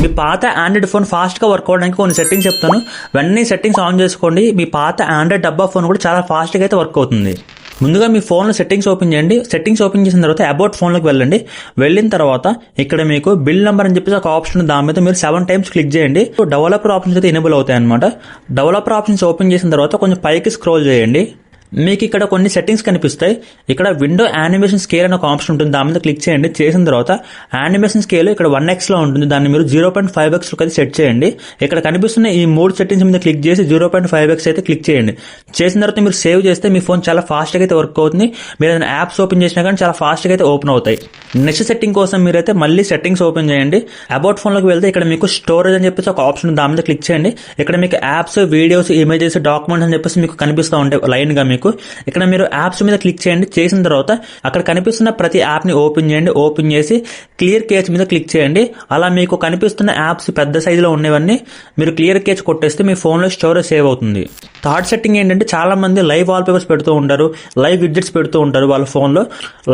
మీ పాత Android phone ఫాస్ట్గా work అవ్వడానికి కొన్ని సెట్టింగ్స్ చెప్తాను. వెంటనే సెట్టింగ్స్ ఆన్ చేసుకోండి. మీ పాత ఆండ్రాయిడ్ డబ్బా ఫోన్ కూడా చాలా ఫాస్ట్గా అయితే వర్క్ అవుతుంది. ముందుగా మీ ఫోన్లో సెట్టింగ్స్ ఓపెన్ చేయండి. సెట్టింగ్స్ ఓపెన్ చేసిన తర్వాత అబౌట్ ఫోన్లోకి వెళ్ళండి. వెళ్ళిన తర్వాత ఇక్కడ మీకు బిల్ నెంబర్ అని చెప్పేసి ఒక ఆప్షన్, దాని మీద మీరు 7 times క్లిక్ చేయండి. డెవలపర్ ఆప్షన్స్ అయితే ఎనేబుల్ అవుతాయి అనమాట. డెవలపర్ ఆప్షన్స్ ఓపెన్ చేసిన తర్వాత కొంచెం పైకి స్క్రోల్ చేయండి. మీకు ఇక్కడ కొన్ని సెట్టింగ్స్ కనిపిస్తాయి. ఇక్కడ విండో యానిమేషన్ స్కేల్ అనే ఒక ఆప్షన్ ఉంటుంది, దాని మీద క్లిక్ చేయండి. చేసిన తర్వాత యానిమేషన్ స్కేల్ ఇక్కడ 1x లో ఉంటుంది, దాన్ని మీరు 0.5x అయితే సెట్ చేయండి. ఇక్కడ కనిపిస్తున్న ఈ 3 సెట్టింగ్స్ మీద క్లిక్ చేసి 0.5x అయితే క్లిక్ చేయండి. చేసిన తర్వాత మీరు సేవ్ చేస్తే మీ ఫోన్ చాలా ఫాస్ట్గా అయితే వర్క్ అవుతుంది. మీరు ఏదైనా యాప్స్ ఓపెన్ చేసినా కానీ చాలా ఫాస్ట్గా అయితే ఓపెన్ అవుతాయి. నెక్స్ట్ సెట్టింగ్ కోసం మీరైతే మళ్ళీ సెట్టింగ్స్ ఓపెన్ చేయండి. అబౌట్ ఫోన్లోకి వెళ్తే ఇక్కడ మీకు స్టోరేజ్ అని చెప్పేసి ఒక ఆప్షన్, దాని మీద క్లిక్ చేయండి. ఇక్కడ మీకు యాప్స్, వీడియోస్, ఇమేజెస్, డాక్యుమెంట్స్ అని చెప్పేసి మీకు కనిపిస్తూ ఉంటాయి లైన్ గా. మీకు ఇక్కడ మీరు యాప్స్ మీద క్లిక్ చేయండి. చేసిన తర్వాత అక్కడ కనిపిస్తున్న ప్రతి యాప్ ని ఓపెన్ చేయండి. ఓపెన్ చేసి క్లియర్ కేచ్ మీద క్లిక్ చేయండి. అలా మీకు కనిపిస్తున్న యాప్స్ పెద్ద సైజులో ఉండేవన్నీ మీరు క్లియర్ కేచ్ కొట్టేస్తే మీ ఫోన్లో స్టోరేజ్ సేవ్ అవుతుంది. థర్డ్ సెట్టింగ్ ఏంటంటే చాలా మంది లైవ్ వాల్ పేపర్స్ పెడుతూ ఉంటారు, లైవ్ విడ్జెట్స్ పెడుతూ ఉంటారు వాళ్ళ ఫోన్లో.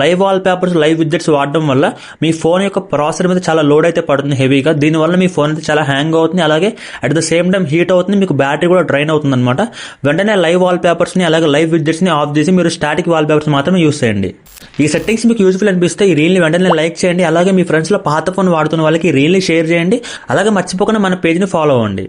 Live wall papers, live widgets వాడడం వల్ల మీ ఫోన్ యొక్క ప్రాసెసర్ మీద చాలా లోడ్ అయితే పడుతుంది హెవీగా. దీనివల్ల మీ ఫోన్ అయితే చాలా హ్యాంగ్ అవుతుంది, అలాగే at the same time heat అవుతుంది, మీకు బ్యాటరీ కూడా డ్రైన్ అవుతుంది అనమాట. వెంటనే లైవ్ వాల్ పేపర్స్ ని అలాగే లైవ్ విడ్జెట్స్ ని ఆఫ్ చేసి మీరు స్టాటిక్ వాల్ పేపర్స్ మాత్రమే యూస్ చేయండి. ఈ సెట్టింగ్స్ మీకు యూస్ఫుల్ అనిపిస్తే ఈ రీల్ని వెంటనే లైక్ చేయండి. అలాగే మీ ఫ్రెండ్స్ లో పాత ఫోన్ వాడుతున్న వాళ్ళకి ఈ రీల్ని షేర్ చేయండి. అలాగే మర్చిపోకుండా మన పేజ్ని ఫాలో అవ్వండి.